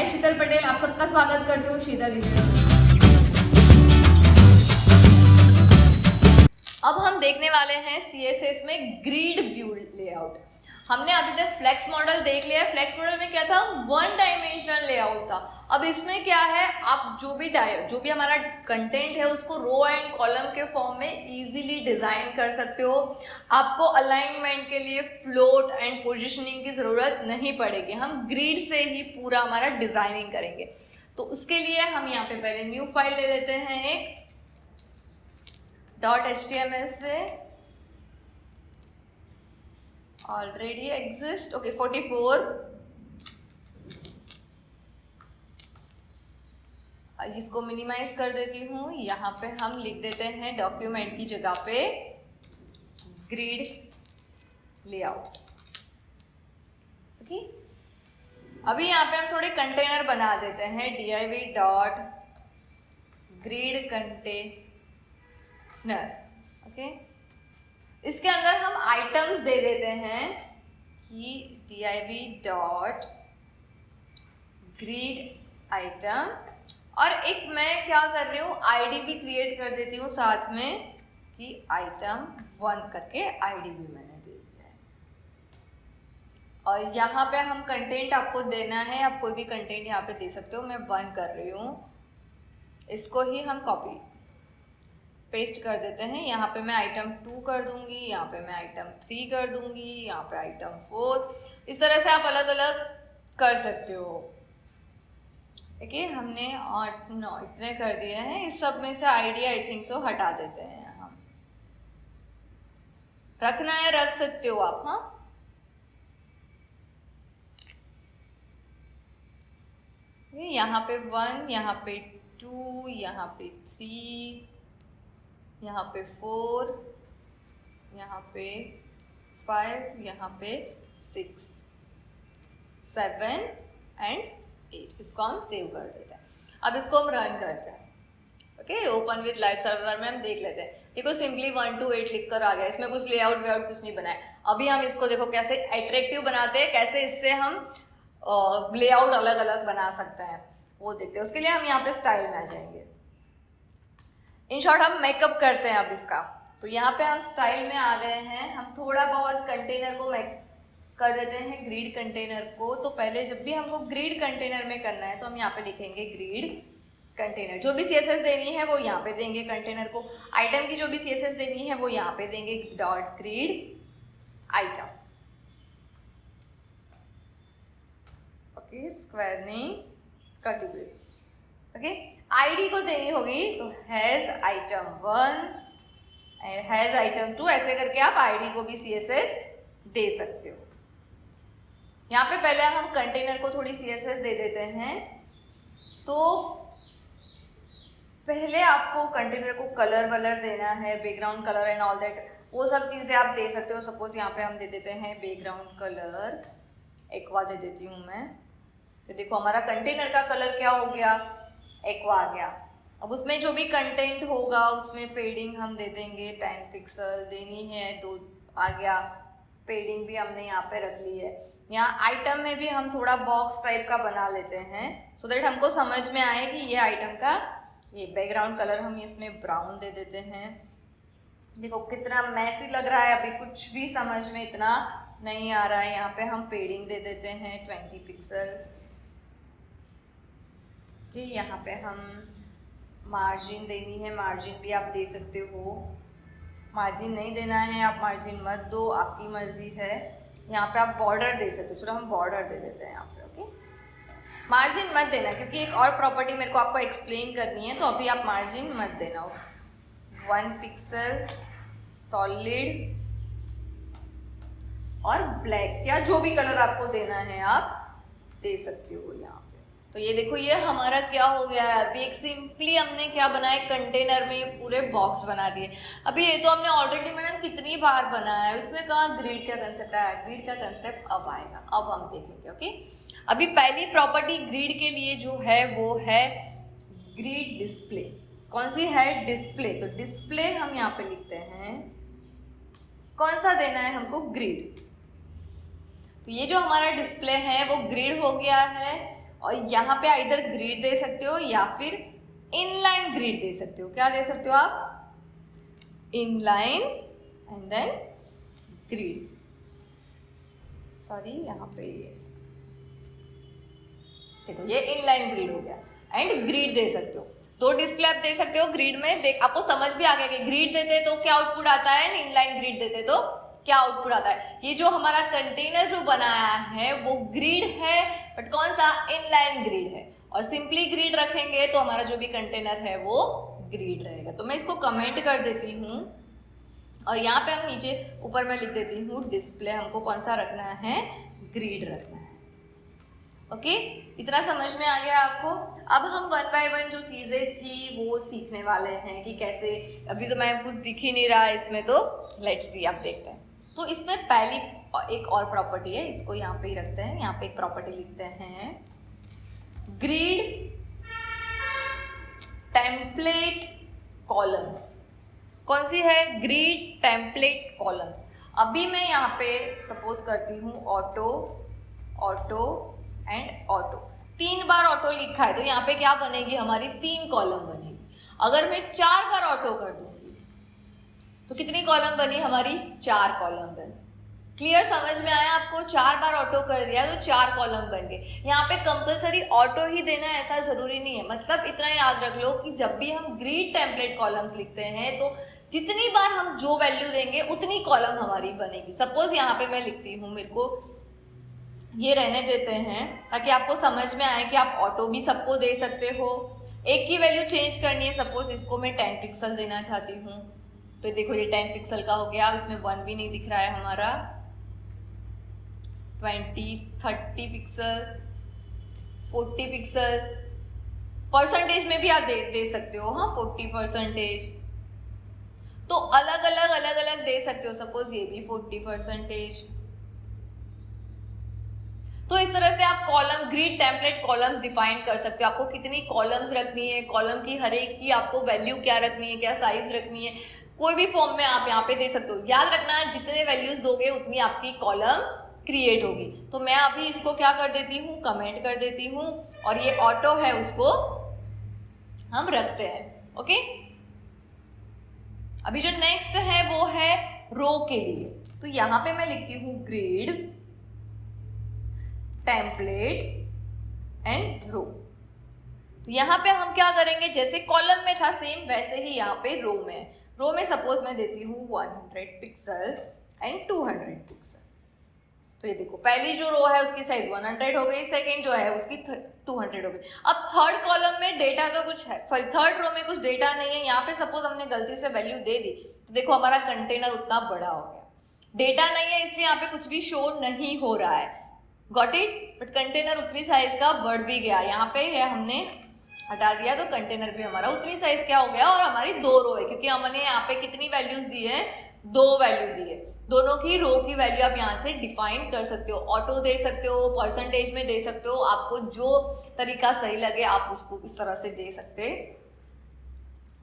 शीतल पटेल आप सबका स्वागत करती हूँ शीतल इसमें। अब हम देखने वाले हैं CSS में ग्रिड व्यू लेआउट। हमने अभी तक फ्लेक्स मॉडल देख लिया है। फ्लेक्स मॉडल में क्या था, वन डायमेंशनल लेआउट था। अब इसमें क्या है, आप जो भी हमारा कंटेंट है उसको रो एंड कॉलम के फॉर्म में इजीली डिजाइन कर सकते हो। आपको अलाइनमेंट के लिए फ्लोट एंड पोजिशनिंग की जरूरत नहीं पड़ेगी। हम ग्रिड से ही पूरा हमारा डिजाइनिंग करेंगे। तो उसके लिए हम यहाँ पे पहले न्यू फाइल ले लेते हैं एक .html से, ऑलरेडी एग्जिस्ट, ओके 44। इसको मिनिमाइज कर देती हूँ। यहाँ पे हम लिख देते हैं डॉक्यूमेंट की जगह पे ग्रिड लेआउट। ओके, अभी यहाँ पे हम थोड़े कंटेनर बना देते हैं div.grid कंटेनर। ओके, इसके अंदर हम आइटम्स दे देते हैं कि div.grid आइटम, और एक मैं क्या कर रही हूँ आईडी भी क्रिएट कर देती हूँ साथ में कि item 1 करके आईडी भी मैंने दे दिया है। और यहाँ पे हम कंटेंट आपको देना है, आप कोई भी कंटेंट यहाँ पे दे सकते हो। मैं 1 कर रही हूँ, इसको ही हम कॉपी पेस्ट कर देते हैं। यहाँ पे मैं आइटम 2 कर दूंगी, यहाँ पे मैं आइटम 3 कर दूंगी, यहाँ पे आइटम 4। इस तरह से आप अलग अलग कर सकते हो। देखिए हमने इतने कर दिए हैं। इस सब में से आईडी आई थिंक सो हटा देते हैं हम। रखना है रख सकते हो आप। हाँ, यहाँ पे 1, यहाँ पे 2, यहाँ पे 3, यहाँ पे 4, यहाँ पे 5, यहाँ पे 6, 7 एंड 8। इसको हम सेव कर देते हैं। अब इसको हम रन करते हैं। Okay, open with live server में हम देख लेते हैं। देखो सिंपली 1 to 8 लिख कर आ गया। इसमें कुछ लेआउट वेआउट कुछ नहीं बनाए। अभी हम इसको देखो कैसे अट्रैक्टिव बनाते हैं, कैसे इससे हम लेआउट अलग अलग बना सकते हैं वो देखते हैं। उसके लिए हम यहाँ पे स्टाइल में आ जाएंगे। इन शॉर्ट हम मेकअप करते हैं अब इसका। तो यहाँ पे हम स्टाइल में आ गए हैं। हम थोड़ा बहुत कंटेनर को कर देते हैं ग्रिड कंटेनर को। तो पहले जब भी हमको ग्रिड कंटेनर में करना है तो हम यहाँ पे लिखेंगे ग्रिड कंटेनर। जो भी CSS देनी है वो यहाँ पे देंगे कंटेनर को। आइटम की जो भी CSS देनी है वो यहाँ पे देंगे .grid item. Okay, square name category. Okay, ID को देनी होगी तो has item 1 and has item 2, ऐसे करके आप आईडी को भी CSS दे सकते हो। यहाँ पे पहले हम कंटेनर को थोड़ी CSS दे देते हैं। तो पहले आपको कंटेनर को कलर वलर देना है, background colour and all that, वो सब चीज़ें आप दे सकते हो। सपोज यहाँ पे हम दे देते हैं बैकग्राउंड कलर एक्वा दे देती हूँ मैं। तो देखो हमारा कंटेनर का कलर क्या हो गया, एक्वा आ गया। अब उसमें जो भी कंटेंट होगा उसमें पेडिंग हम दे देंगे 10 पिक्सल देनी है, तो आ गया। पेडिंग भी हमने यहाँ पे रख ली है। यहाँ आइटम में भी हम थोड़ा बॉक्स टाइप का बना लेते हैं सो दैट हमको समझ में आए कि ये आइटम का ये बैकग्राउंड कलर हम इसमें ब्राउन दे देते हैं। देखो कितना मैसी लग रहा है, अभी कुछ भी समझ में इतना नहीं आ रहा है। यहाँ पे हम पेडिंग दे देते हैं 20 पिक्सल। ठीक, यहाँ पे हम मार्जिन देनी है, मार्जिन भी आप दे सकते हो। मार्जिन नहीं देना है आप मार्जिन मत दो, आपकी मर्जी है। यहाँ पे आप बॉर्डर दे सकते हो, चलो हम बॉर्डर दे देते हैं यहाँ पे। ओके, मार्जिन मत देना क्योंकि एक और प्रॉपर्टी मेरे को आपको एक्सप्लेन करनी है, तो अभी आप मार्जिन मत देना। 1 पिक्सल सॉलिड और ब्लैक या जो भी कलर आपको देना है आप दे सकते हो यहाँ पे। तो ये देखो ये हमारा क्या हो गया है। अभी एक सिंपली हमने क्या बनाया, कंटेनर में पूरे बॉक्स बना दिए। अभी ये तो हमने ऑलरेडी मैंने कितनी बार बनाया है, इसमें कहाँ ग्रिड का कंसेप्ट आया। ग्रिड का कंसेप्ट अब आएगा, अब हम देखेंगे। ओके, अभी पहली प्रॉपर्टी ग्रिड के लिए जो है वो है ग्रिड डिस्प्ले। कौन सी है, डिस्प्ले। तो डिस्प्ले हम यहाँ पे लिखते हैं, कौन सा देना है हमको, ग्रिड। तो ये जो हमारा डिस्प्ले है वो ग्रिड हो गया है। और यहाँ पे आइदर ग्रिड दे सकते हो या फिर इनलाइन ग्रिड दे सकते हो। क्या दे सकते हो आप? Inline and then grid. Sorry, यहाँ पे ये देखो, ये इनलाइन ग्रिड हो गया। एंड ग्रिड दे सकते हो, दो डिस्प्ले आप दे सकते हो ग्रिड में। देख, आपको समझ भी आ गया कि ग्रिड देते तो क्या आउटपुट आता है, इनलाइन ग्रिड देते तो क्या आउटपुट आता है। ये जो हमारा कंटेनर जो बनाया है वो ग्रिड है, बट कौन सा? इनलाइन ग्रिड है। और सिंपली ग्रिड रखेंगे तो हमारा जो भी कंटेनर है वो ग्रिड रहेगा। तो मैं इसको कमेंट कर देती हूँ और यहाँ पे हम नीचे ऊपर में लिख देती हूँ डिस्प्ले हमको कौन सा रखना है, ग्रिड रखना है। ओके, इतना समझ में आ गया आपको। अब हम वन बाय वन जो चीजें थी वो सीखने वाले हैं कि कैसे। अभी तो मैं कुछ दिख ही नहीं रहा है इसमें, तो लेट्स सी, आप देखते हैं। तो इसमें पहली एक और प्रॉपर्टी है, इसको यहाँ पे ही रखते हैं। यहाँ पे एक प्रॉपर्टी लिखते हैं, ग्रिड टेम्पलेट कॉलम्स। कौन सी है? Grid template columns. अभी मैं यहाँ पे सपोज करती हूँ auto, auto and auto. 3 bar auto लिखा है तो यहाँ पे क्या बनेगी हमारी? 3 कॉलम बनेगी। अगर मैं 4 बार ऑटो कर दूंगी तो कितनी कॉलम बनी हमारी? 4 कॉलम बनी। क्लियर, समझ में आया आपको? 4 बार ऑटो कर दिया तो 4 कॉलम बन गए। यहाँ पे कंपलसरी ऑटो ही देना ऐसा जरूरी नहीं है। मतलब इतना याद रख लो कि जब भी हम ग्रिड टेम्पलेट कॉलम्स लिखते हैं तो जितनी बार हम जो वैल्यू देंगे उतनी कॉलम हमारी बनेगी। सपोज यहाँ पे मैं लिखती हूँ, मेरे को ये रहने देते हैं ताकि आपको समझ में आए कि आप ऑटो भी सबको दे सकते हो। एक की वैल्यू चेंज करनी है, सपोज इसको मैं 10 पिक्सल देना चाहती हूँ तो देखो ये 10 पिक्सल का हो गया। इसमें 1 भी नहीं दिख रहा है हमारा। 20, 30 पिक्सल, 40 पिक्सल। परसेंटेज में भी आप दे सकते हो, हाँ 40%। तो अलग अलग दे सकते हो। सपोज ये भी 40%। तो इस तरह से आप column, grid template columns define कर सकते हो। आपको कितनी कॉलम्स रखनी है, कॉलम की हर एक की आपको वैल्यू क्या रखनी है, क्या साइज रखनी है, कोई भी फॉर्म में आप यहाँ पे दे सकते हो। याद रखना, जितने वैल्यूज दोगे उतनी आपकी कॉलम क्रिएट होगी। तो मैं अभी इसको क्या कर देती हूँ, कमेंट कर देती हूँ और ये ऑटो है उसको हम रखते हैं। ओके, अभी जो नेक्स्ट है वो है रो के लिए। तो यहाँ पे मैं लिखती हूँ ग्रिड टेम्पलेट एंड रो। तो यहाँ पे हम क्या करेंगे, जैसे कॉलम में था सेम वैसे ही यहाँ पे रो में। रो में सपोज मैं देती हूँ 100 पिक्सल एंड 200 पिक्सल। तो ये देखो, पहली जो रो है उसकी साइज 100 हो गई, सेकेंड जो है उसकी 200 हो गई। अब थर्ड कॉलम में डेटा तो कुछ है, सॉरी थर्ड रो में कुछ डेटा नहीं है। यहाँ पे सपोज हमने गलती से वैल्यू दे दी तो देखो हमारा कंटेनर उतना बड़ा हो गया। डेटा नहीं है इसलिए यहाँ पे कुछ भी शो नहीं हो रहा है, गॉट इट। बट कंटेनर उतनी साइज का बढ़ भी गया। यहाँ पे है, हमने हटा दिया तो कंटेनर भी हमारा उतनी साइज क्या हो गया। और हमारी 2 रो है क्योंकि हमने यहाँ पे कितनी वैल्यूज दी है, 2 वैल्यू दी है। दोनों की रो की वैल्यू आप यहाँ से डिफाइन कर सकते हो। ऑटो दे सकते हो, परसेंटेज में दे सकते हो, आपको जो तरीका सही लगे आप उसको इस तरह से दे सकते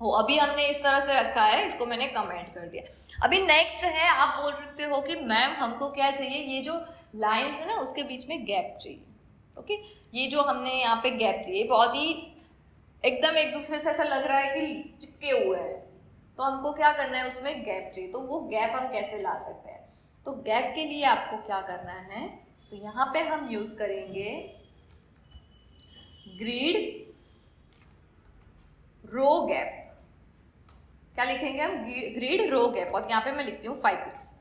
हो। अभी हमने इस तरह से रखा है, इसको मैंने कमेंट कर दिया। अभी नेक्स्ट है, आप बोल सकते हो कि मैम हमको क्या चाहिए, ये जो लाइन्स है ना उसके बीच में गैप चाहिए। ओके, ये जो हमने यहाँ पे गैप चाहिए, बहुत ही एकदम एक दूसरे से ऐसा लग रहा है कि चिपके हुए हैं, तो हमको क्या करना है, उसमें गैप चाहिए। तो वो गैप हम कैसे ला सकते हैं? तो गैप के लिए आपको क्या करना है, तो यहाँ पे हम यूज करेंगे ग्रिड रो गैप। क्या लिखेंगे हम, ग्रिड रो गैप। और यहाँ पे मैं लिखती हूँ 5 पिक्सल।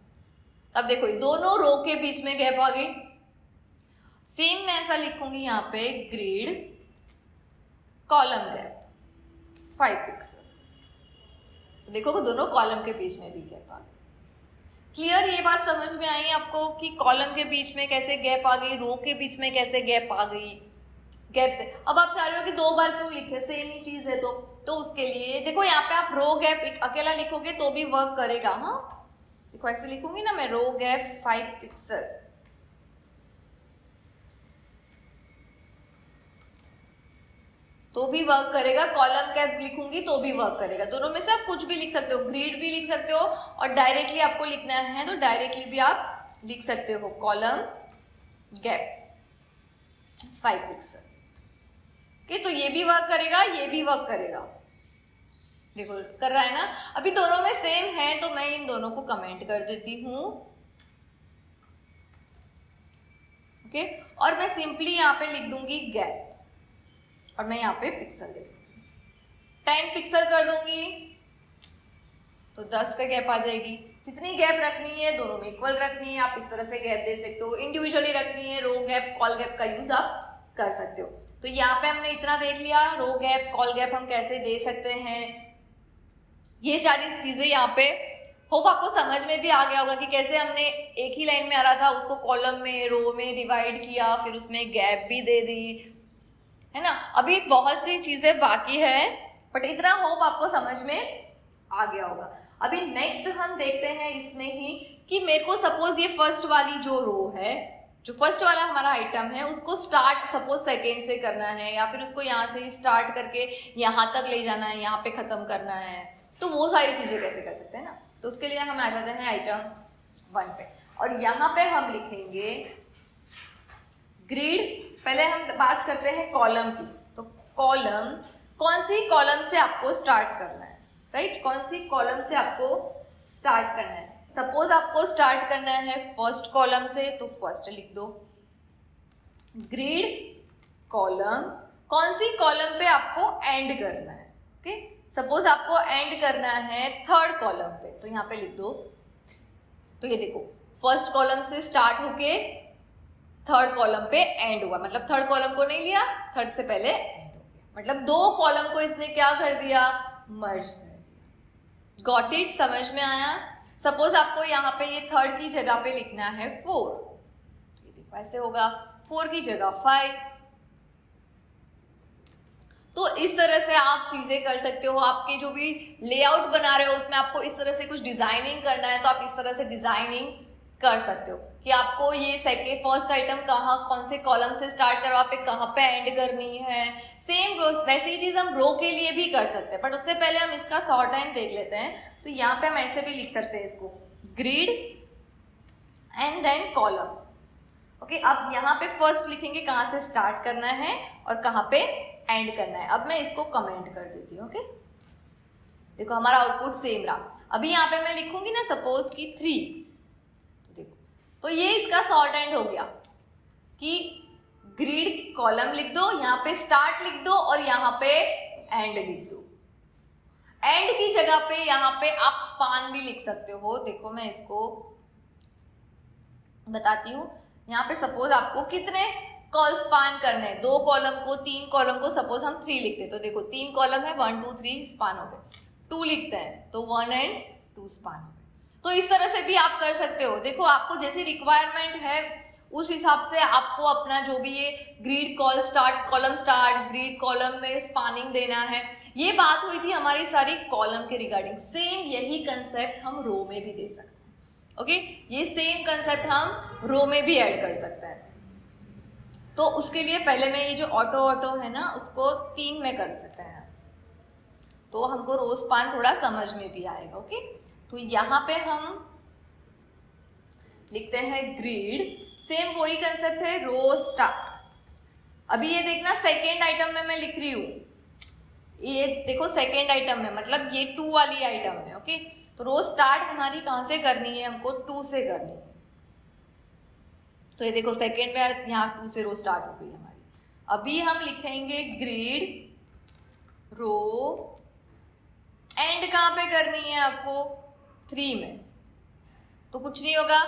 अब देखो दोनों रो के बीच में गैप आ गई। सेम मैं ऐसा लिखूंगी यहाँ पे ग्रिड कॉलम गैप 5 पिक्सल। देखो दोनों कॉलम के बीच में भी गैप आ गई। क्लियर, ये बात समझ में आई आपको कि कॉलम के बीच में कैसे गैप आ गई, रो के बीच में कैसे गैप आ गई, गैप से। अब आप चाह रहे हो कि 2 बार क्यों लिखे, सेम ही चीज है तो उसके लिए देखो यहाँ पे आप रो गैप अकेला लिखोगे तो भी वर्क करेगा। हाँ देखो ऐसे लिखूंगी ना मैं, रो गैप 5 पिक्सल, तो भी वर्क करेगा। कॉलम गैप लिखूंगी तो भी वर्क करेगा। दोनों में से आप कुछ भी लिख सकते हो, ग्रिड भी लिख सकते हो और डायरेक्टली आपको लिखना है तो डायरेक्टली भी आप लिख सकते हो, कॉलम गैप 5 पिक्सल। ओके, तो ये भी वर्क करेगा, ये भी वर्क करेगा, देखो कर रहा है ना। अभी दोनों में सेम है तो मैं इन दोनों को कमेंट कर देती हूँ। ओके, और मैं सिंपली यहाँ पे लिख दूंगी गैप और मैं यहाँ पे पिक्सल दे दूंगी, 10 पिक्सल कर दूंगी तो 10 का गैप आ जाएगी। जितनी गैप रखनी है दोनों में इक्वल रखनी है, आप इस तरह से गैप दे सकते हो, इंडिविजुअली रखनी है, रो गैप कॉल गैप का यूज आप कर सकते हो। तो यहाँ पे हमने इतना देख लिया, रो गैप कॉल गैप हम कैसे दे सकते हैं, ये सारी चीजें यहाँ पे होप आपको समझ में भी आ गया होगा कि कैसे हमने एक ही लाइन में आ रहा था उसको कॉलम में रो में डिवाइड किया, फिर उसमें गैप भी दे दी, है ना। अभी बहुत सी चीजें बाकी है बट इतना होप आपको समझ में आ गया होगा। अभी नेक्स्ट हम देखते हैं इसमें ही कि मेरे को सपोज ये फर्स्ट वाली जो रो है, जो फर्स्ट वाला हमारा आइटम है, उसको स्टार्ट सपोज सेकेंड से करना है या फिर उसको यहाँ से स्टार्ट करके यहाँ तक ले जाना है, यहाँ पे खत्म करना है, तो वो सारी चीजें कैसे कर सकते हैं ना। तो उसके लिए हम आ जाते हैं आइटम 1 पे और यहाँ पे हम लिखेंगे ग्रिड। पहले हम बात करते हैं कॉलम की, तो कॉलम, कौन सी कॉलम से आपको स्टार्ट करना है, राइट, कौन सी कॉलम से आपको स्टार्ट करना है। सपोज आपको स्टार्ट करना है फर्स्ट कॉलम से तो फर्स्ट लिख दो, ग्रिड कॉलम, कौन सी कॉलम पे आपको एंड करना है। ओके, सपोज आपको एंड करना है थर्ड कॉलम पे तो यहाँ पे लिख दो। तो ये देखो फर्स्ट कॉलम से स्टार्ट होके थर्ड कॉलम पे एंड हुआ, मतलब थर्ड कॉलम को नहीं लिया, थर्ड से पहले एंड हो गया, मतलब दो कॉलम को इसने क्या कर दिया, मर्ज कर दिया। गॉट इट, समझ में आया। सपोज आपको यहाँ पे ये थर्ड की जगह पे लिखना है 4, तो ये देखो ऐसे होगा, 4 की जगह 5। तो इस तरह से आप चीजें कर सकते हो। आपके जो भी लेआउट बना रहे हो उसमें आपको इस तरह से कुछ डिजाइनिंग करना है तो आप इस तरह से डिजाइनिंग कर सकते हो कि आपको ये सेकेंड फर्स्ट आइटम कहाँ, कौन से कॉलम से स्टार्ट करवा पे कहाँ पे एंड करनी है। सेम वैसे ही चीज हम रो के लिए भी कर सकते हैं, बट उससे पहले हम इसका शॉर्ट टाइम देख लेते हैं। तो यहाँ पे हम ऐसे भी लिख सकते हैं इसको, grid and then column. Okay, अब यहाँ पे फर्स्ट लिखेंगे कहाँ से स्टार्ट करना है और कहाँ पे एंड करना है। अब मैं इसको कमेंट कर देती हूँ। ओके, देखो हमारा आउटपुट सेम रहा। अभी यहाँ पे मैं लिखूंगी ना सपोज की 3, तो देखो तो ये इसका शॉर्ट एंड हो गया कि ग्रिड कॉलम लिख दो, यहाँ पे स्टार्ट लिख दो और यहाँ पे एंड लिख दो। एंड की जगह पे यहाँ पे आप स्पान भी लिख सकते हो। देखो मैं इसको बताती हूँ। यहाँ पे सपोज आपको कितने कॉल स्पान करने हैं, 2 कॉलम को, 3 कॉलम को, सपोज हम 3 लिखते हैं तो देखो 3 कॉलम है, 1 2 3 स्पान हो गए। 2 लिखते हैं तो 1 एंड 2 स्पान हो गए। तो इस तरह से भी आप कर सकते हो। देखो आपको जैसी रिक्वायरमेंट है उस हिसाब से आपको अपना जो भी ये grid call start, column start, grid column में स्पानिंग देना है। ये बात हुई थी हमारी सारी कॉलम के रिगार्डिंग। सेम यही कंसेप्ट हम रो में भी दे सकते हैं। ओके, ये सेम कंसेप्ट हम रो में भी ऐड कर सकते हैं। तो उसके लिए पहले मैं ये जो ऑटो है ना उसको 3 में कर देते हैं तो हमको रो स्पान थोड़ा समझ में भी आएगा। ओके, तो यहाँ पे हम लिखते हैं ग्रिड, सेम वही कंसेप्ट है, रो स्टार्ट। अभी ये देखना सेकेंड आइटम में मैं लिख रही हूँ, ये देखो सेकेंड आइटम में, मतलब ये 2 वाली आइटम में। ओके, तो रो स्टार्ट हमारी कहाँ से करनी है, हमको 2 से करनी है। तो ये देखो सेकेंड में यहाँ 2 से रो स्टार्ट हो गई हमारी। अभी हम लिखेंगे ग्रिड रो एंड कहाँ पे करनी है आपको, 3 में, तो कुछ नहीं होगा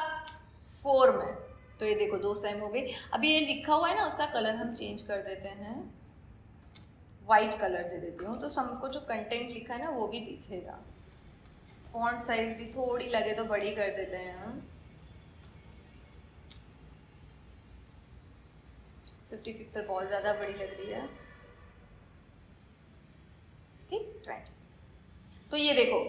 4 में। तो ये देखो 2 सेम हो गई। अभी ये लिखा हुआ है ना उसका कलर हम चेंज कर देते हैं, वाइट कलर दे देती हूँ तो हमको जो कंटेंट लिखा है ना वो भी दिखेगा। फॉन्ट साइज भी थोड़ी लगे तो बड़ी कर देते हैं हम, 50 पिक्सल बहुत ज़्यादा बड़ी लग रही है। ठीक, राइट। तो ये देखो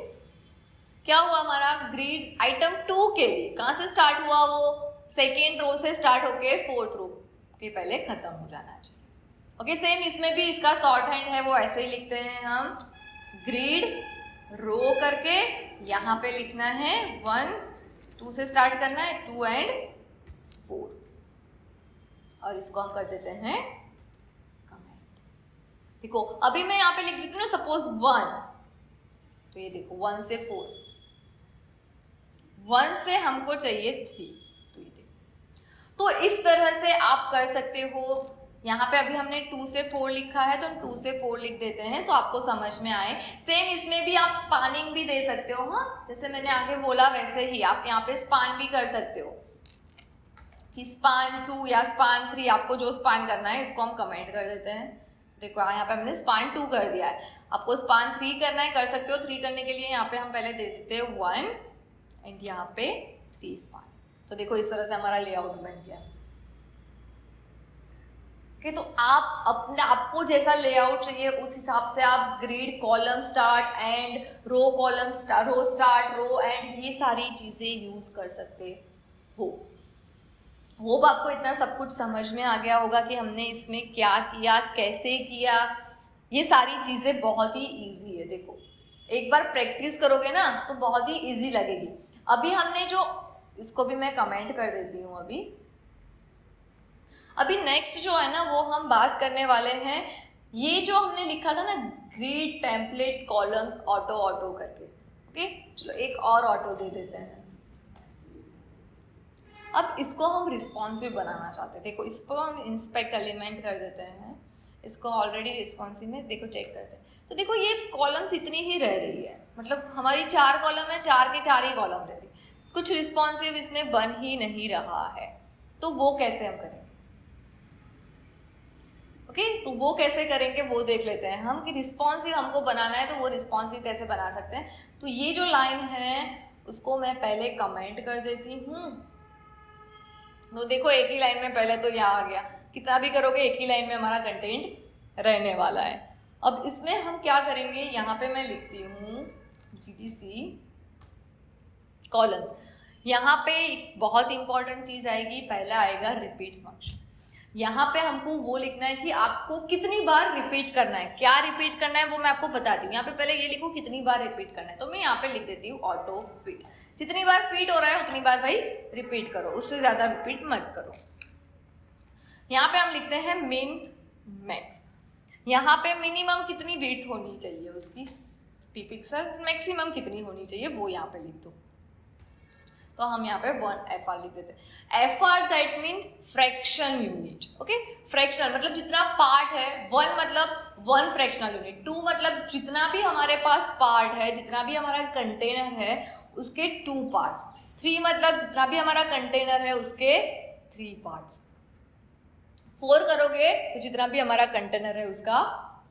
क्या हुआ, हमारा ग्रिड आइटम 2 के लिए कहाँ से स्टार्ट हुआ, वो सेकेंड रो से स्टार्ट होके 4th रो के पहले खत्म हो जाना चाहिए। ओके, सेम इसमें भी इसका शॉर्ट हैंड है, वो ऐसे ही लिखते हैं हम, ग्रिड रो करके यहाँ पे लिखना है 1, 2 से स्टार्ट करना है, 2 एंड 4, और इसको हम कर देते हैं कमेंट। देखो अभी मैं यहाँ पे लिख देती हूँ ना, सपोज 1, तो ये देखो 1 से 4, 1 से हमको चाहिए 3, तो ये देखो। तो इस तरह से आप कर सकते हो। यहाँ पे अभी हमने 2 से 4 लिखा है, तो हम 2 से 4 लिख देते हैं, सो आपको समझ में आए। सेम इसमें भी आप स्पानिंग भी दे सकते हो, हाँ, जैसे मैंने आगे बोला वैसे ही आप यहाँ पे स्पान भी कर सकते हो कि स्पान 2 या स्पान 3, आपको जो स्पान करना है इसको हम कमेंट कर देते हैं। देखो यहाँ पे हमने स्पान 2 कर दिया है, आपको स्पान 3 करना है कर सकते हो। 3 करने के लिए यहाँ पे हम पहले दे देते हैं 1 एंड यहाँ पे 3 स्पान। तो देखो इस तरह से हमारा लेआउट बन गया। तो आप अपने आपको जैसा लेआउट चाहिए उस हिसाब से आप grid, column start end row, column start, row start, row end, ये सारी चीजें यूज कर सकते हो। होप आपको इतना सब कुछ समझ में आ गया होगा कि हमने इसमें क्या किया, कैसे किया। ये सारी चीजें बहुत ही इजी है। देखो एक बार प्रैक्टिस करोगे ना तो बहुत ही इजी लगेगी। अभी हमने जो, इसको भी मैं कमेंट कर देती हूँ। अभी नेक्स्ट जो है ना वो हम बात करने वाले हैं, ये जो हमने लिखा था ना grid, template, columns, auto auto करके। ओके चलो एक और ऑटो दे देते हैं। अब इसको हम रिस्पॉन्सिव बनाना चाहते हैं। देखो इसको हम इंस्पेक्ट एलिमेंट कर देते हैं, इसको ऑलरेडी रिस्पॉन्सिव में देखो चेक करते हैं। तो देखो ये कॉलम्स इतनी ही रह रही है, मतलब हमारी 4 कॉलम है, 4 के 4 ही कॉलम रह रही, कुछ रिस्पॉन्सिव इसमें बन ही नहीं रहा है। तो वो कैसे हम करेंगे? ओके तो वो कैसे करेंगे वो देख लेते हैं हम कि रिस्पॉन्सिव हमको बनाना है तो वो रिस्पॉन्सिव कैसे बना सकते हैं। तो ये जो लाइन है उसको मैं पहले कमेंट कर देती हूँ। तो देखो एक ही लाइन में पहले तो यहाँ आ गया, कितना भी करोगे एक ही लाइन में हमारा कंटेंट रहने वाला है। अब इसमें हम क्या करेंगे, यहाँ पे मैं लिखती हूँ GTC कॉलम्स। यहाँ पे बहुत इंपॉर्टेंट चीज आएगी, पहला आएगा रिपीट फंक्शन। यहाँ पे हमको वो लिखना है कि आपको कितनी बार रिपीट करना है, क्या रिपीट करना है वो मैं आपको बताती हूँ। यहाँ पे पहले ये लिखो कितनी बार रिपीट करना है, तो मैं यहाँ पे लिख देती हूँ ऑटो फिट। जितनी बार फिट हो रहा है उतनी बार भाई रिपीट करो, उससे ज्यादा रिपीट मत करो। यहाँ पे हम लिखते हैं मिन मैक्स। यहाँ पे मिनिमम कितनी विड्थ होनी चाहिए उसकी 50 पिक्सल, मैक्सिमम कितनी होनी चाहिए वो यहाँ पे लिख दो। तो हम यहाँ पे 1 FR लिख देते हैं। FR that mean fraction unit. Okay fractional मतलब जितना पार्ट है, 1 मतलब 1 फ्रैक्शनल यूनिट, 2 मतलब जितना भी हमारे पास पार्ट है, जितना भी हमारा कंटेनर है उसके 2 पार्ट्स, 3 मतलब जितना भी हमारा कंटेनर है उसके 3 पार्ट्स, 4 करोगे तो जितना भी हमारा कंटेनर है उसका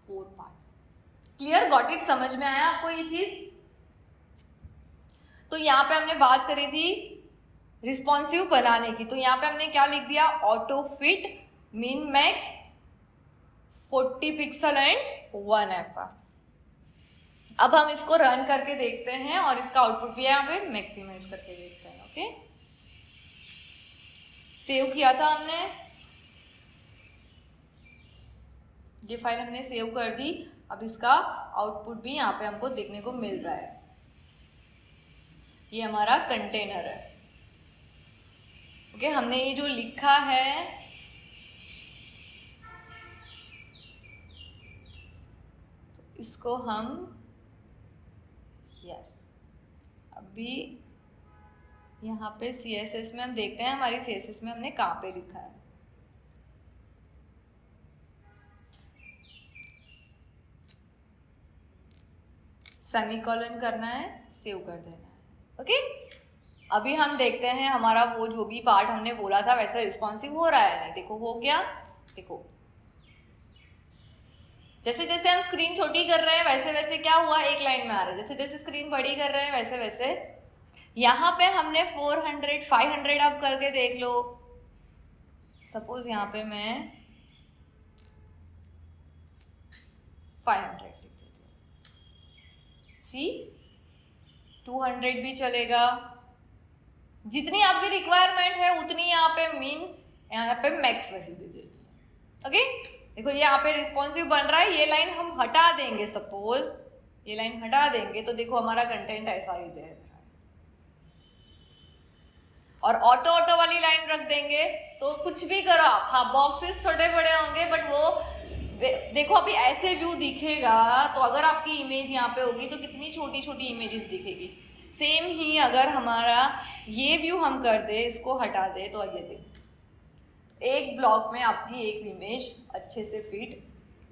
4 पार्ट्स। क्लियर, गॉट इट, समझ में आया आपको ये चीज? तो यहाँ पे हमने बात करी थी रिस्पॉन्सिव बनाने की, तो यहाँ पे हमने क्या लिख दिया, auto fit min max 40 pixel and 1 FR। अब हम इसको रन करके देखते हैं और इसका आउटपुट भी यहाँ पे मैक्सिमाइज करके देखते हैं। ओके सेव किया था हमने, ये फाइल हमने सेव कर दी। अब इसका आउटपुट भी यहाँ पे हमको देखने को मिल रहा है, ये हमारा कंटेनर है। ओके हमने ये जो लिखा है इसको हम अभी यहाँ पे CSS में हम देखते हैं, हमारी CSS में हमने कहाँ पे लिखा है। सेमीकोलन करना है, सेव कर देना है। ओके अभी हम देखते हैं हमारा वो जो भी पार्ट हमने बोला था वैसे रिस्पॉन्सिव हो रहा है नहीं। देखो हो गया, देखो जैसे जैसे हम स्क्रीन छोटी कर रहे हैं वैसे वैसे क्या हुआ, एक लाइन में आ रहा है। जैसे जैसे स्क्रीन बड़ी कर रहे हैं वैसे वैसे यहाँ पे हमने 400 500 अब करके देख लो। सपोज यहाँ पे मैं 500 लिख देती हूँ, सी 200 भी चलेगा, जितनी आपकी रिक्वायरमेंट है उतनी यहाँ पे मीन, यहाँ पे मैक्स वैल्यू दे देनी है। ओके देखो ये यहाँ पे रिस्पॉन्सिव बन रहा है, ये लाइन हम हटा देंगे, सपोज ये लाइन हटा देंगे तो देखो हमारा कंटेंट ऐसा ही दे रहा है। और ऑटो ऑटो वाली लाइन रख देंगे तो कुछ भी करो आप, हाँ बॉक्सेस छोटे बड़े होंगे बट वो देखो अभी ऐसे व्यू दिखेगा, तो अगर आपकी इमेज यहाँ पे होगी तो कितनी छोटी छोटी इमेजेस दिखेगी। सेम ही अगर हमारा ये व्यू हम कर दे, इसको हटा दे, तो ये देखो एक ब्लॉक में आपकी एक इमेज अच्छे से फिट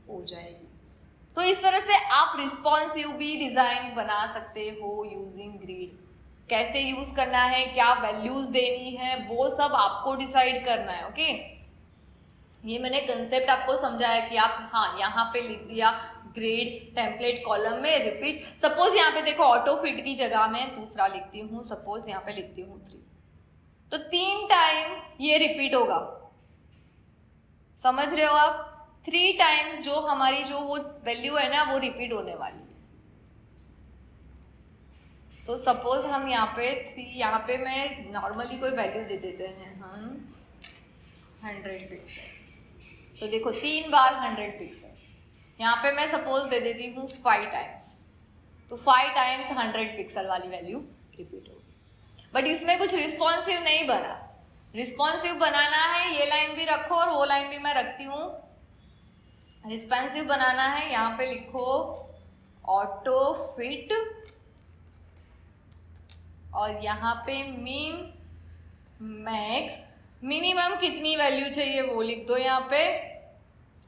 हो जाएगी। तो इस तरह से आप रिस्पॉन्सिव भी डिजाइन बना सकते हो यूजिंग ग्रिड। कैसे यूज करना है, क्या वैल्यूज देनी है, वो सब आपको डिसाइड करना है। ओके, ये मैंने कंसेप्ट आपको समझाया कि आप हाँ यहाँ पे लिख दिया ग्रेड टेम्पलेट कॉलम में रिपीट। सपोज यहाँ पे देखो ऑटो फिट की जगह मैं दूसरा लिखती हूँ, सपोज यहाँ पे लिखती हूँ 3, तो 3 टाइम ये रिपीट होगा। समझ रहे हो आप? 3 टाइम्स जो हमारी जो वो वैल्यू है ना वो रिपीट होने वाली है। तो सपोज हम यहाँ पे 3, यहाँ पे मैं नॉर्मली कोई वैल्यू दे देते हैं हम 100 पिक्सल। तो देखो 3 बार 100 पिक्सल, यहाँ पे मैं सपोज दे देती हूँ 5 टाइम्स, तो 5 टाइम्स 100 पिक्सल वाली वैल्यू रिपीट होगी। बट इसमें कुछ रिस्पॉन्सिव नहीं बना। रिस्पॉन्सिव बनाना है, ये लाइन भी रखो और वो लाइन भी मैं रखती हूँ। रिस्पॉन्सिव बनाना है, यहाँ पे लिखो ऑटो फिट और यहाँ पे मिन मैक्स, मिनिमम कितनी वैल्यू चाहिए वो लिख दो यहाँ पे,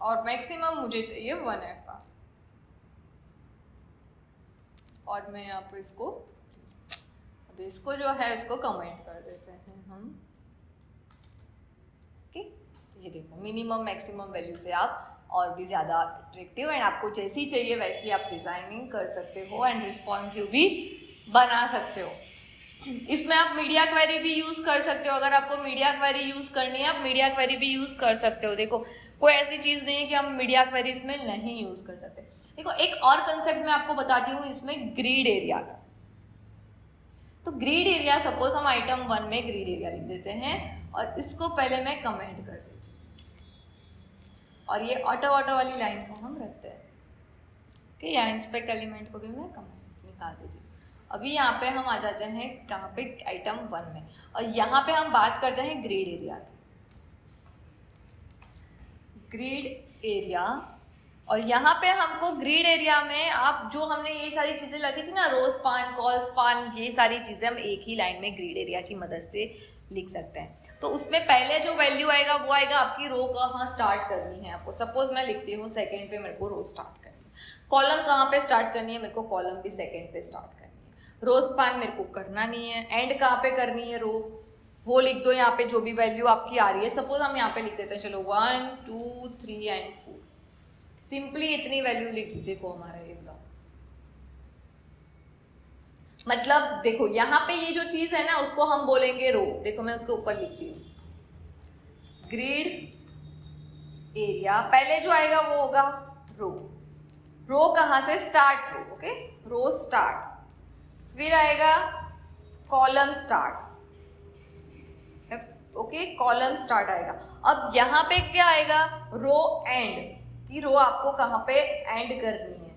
और मैक्सिमम मुझे चाहिए 1FR। और मैं यहाँ पे इसको, अब इसको जो है इसको कमेंट कर देते हैं हम। ओके, ये देखो मिनिमम मैक्सिमम वैल्यू से आप और भी ज़्यादा अट्रैक्टिव एंड आपको जैसी चाहिए वैसी आप डिजाइनिंग कर सकते हो एंड रिस्पॉन्सिव भी बना सकते हो। इसमें आप मीडिया क्वेरी भी यूज कर सकते हो। अगर आपको मीडिया क्वेरी यूज करनी है, आप मीडिया क्वेरी भी यूज कर सकते हो। देखो कोई ऐसी चीज नहीं है कि हम मीडिया क्वेरी इसमें नहीं यूज कर सकते। देखो एक और कंसेप्ट मैं आपको बताती हूँ इसमें ग्रिड एरिया का। तो ग्रिड एरिया, सपोज हम आइटम 1 में ग्रिड एरिया लिख देते हैं और इसको पहले मैं कमेंट कर देती हूँ और ये ऑटो वाली लाइन को हम रखते हैं। ठीक है, या इंस्पेक्ट एलिमेंट को भी मैं कमेंट निकाल देती हूँ। अभी यहाँ पे हम आ जाते हैं कहाँ पे, आइटम 1 में, और यहाँ पे हम बात करते हैं ग्रिड एरिया की। ग्रिड एरिया, और यहाँ पे हमको ग्रिड एरिया में आप जो हमने ये सारी चीजें लगी थी ना, रो स्पान, कॉल स्पान, ये सारी चीजें हम एक ही लाइन में ग्रिड एरिया की मदद से लिख सकते हैं। तो उसमें पहले जो वैल्यू आएगा वो आएगा आपकी रो कहाँ स्टार्ट करनी है आपको। सपोज मैं लिखती हूँ सेकेंड पे मेरे को रो स्टार्ट करनी है, कॉलम कहाँ पे स्टार्ट करनी है, मेरे को कॉलम भी सेकेंड पे स्टार्ट करनी है। रो स्पान मेरे को करना नहीं है, एंड कहाँ पे करनी है रो, वो लिख दो यहाँ पे जो भी वैल्यू आपकी आ रही है। सपोज हम यहाँ पे लिख देते हैं, चलो 1 2 3 एंड 4, सिंपली इतनी वैल्यू लिख दी। देखो हमारा ये ब्लॉक, मतलब देखो यहाँ पे ये जो चीज है ना उसको हम बोलेंगे रो। देखो मैं उसके ऊपर लिखती हूँ ग्रिड एरिया, पहले जो आएगा वो होगा रो। रो कहाँ से, स्टार्ट रो। ओके, रो स्टार्ट, फिर आएगा column start. Okay, column start आएगा। अब यहाँ पे क्या आएगा, रो एंड, कि रो आपको कहाँ पे एंड करनी है,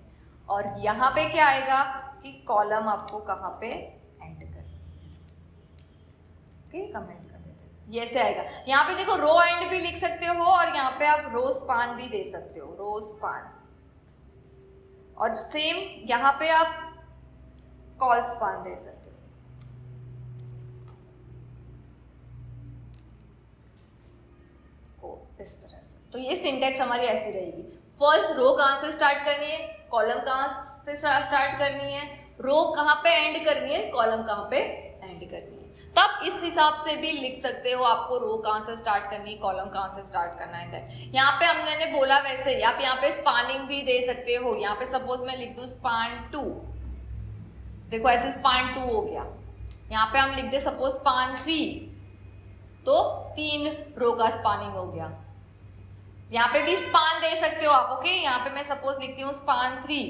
और यहाँ पे क्या आएगा कि कॉलम आपको कहाँ पे एंड करनी है। ओके, कमेंट कर देते हैं, ये से आएगा। यहाँ पे देखो रो एंड भी लिख सकते हो और यहाँ पे आप रो स्पान भी दे सकते हो, रो स्पान, और सेम यहाँ पे आप कॉल स्पान दे सकते हो। इस तरह से। तो ये सिंटेक्स हमारी ऐसी रहेगी। फर्स्ट रो कहाँ से स्टार्ट करनी है, कॉलम कहाँ से स्टार्ट करनी है, रो कहाँ पे एंड करनी है, कॉलम कहाँ पे एंड करनी है। तो आप इस हिसाब से भी लिख सकते हो, आपको रो कहाँ से स्टार्ट करनी है, कॉलम कहाँ से स्टार्ट करना है। यहाँ पे हमने बोला वैसे ही आप यहाँ पे स्पानिंग भी दे सकते हो। यहाँ पे सपोज मैं लिख दूँ स्पान 2, देखो ऐसे स्पान 2 हो गया। यहाँ पे हम लिख दे सपोज स्पान 3, तो 3 रो का स्पानिंग हो गया। यहाँ पे भी स्पान दे सकते हो आप। ओके, यहाँ पे मैं सपोज लिखती हूँ स्पान 3,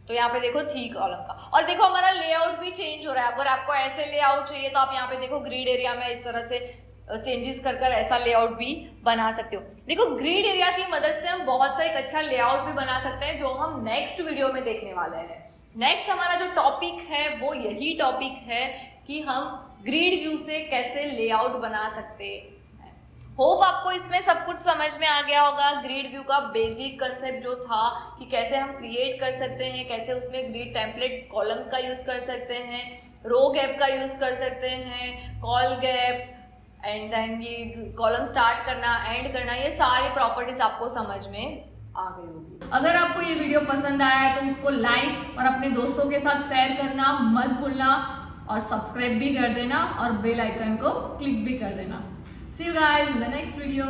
तो यहाँ पे देखो 3 कॉलम का। और देखो हमारा लेआउट भी चेंज हो रहा है। अगर आपको ऐसे लेआउट चाहिए तो आप यहाँ पे देखो ग्रिड एरिया में इस तरह से चेंजेस कर ऐसा लेआउट भी बना सकते हो। देखो ग्रिड एरिया की मदद से हम बहुत सा एक अच्छा लेआउट भी बना सकते हैं, जो हम नेक्स्ट वीडियो में देखने वाले हैं। नेक्स्ट हमारा जो टॉपिक है वो यही टॉपिक है कि हम ग्रिड व्यू से कैसे लेआउट बना सकते हैं। होप आपको इसमें सब कुछ समझ में आ गया होगा। ग्रिड व्यू का बेसिक कंसेप्ट जो था कि कैसे हम क्रिएट कर सकते हैं, कैसे उसमें ग्रिड टेम्पलेट कॉलम्स का यूज कर सकते हैं, रो गैप का यूज कर सकते हैं, कॉल गैप एंड देन ये कॉलम स्टार्ट करना, एंड करना, ये सारी प्रॉपर्टीज आपको समझ में आ गई होगी। अगर आपको ये वीडियो पसंद आया है तो इसको लाइक और अपने दोस्तों के साथ शेयर करना मत भूलना, और सब्सक्राइब भी कर देना और बेल आइकन को क्लिक भी कर देना। See you guys in the next video.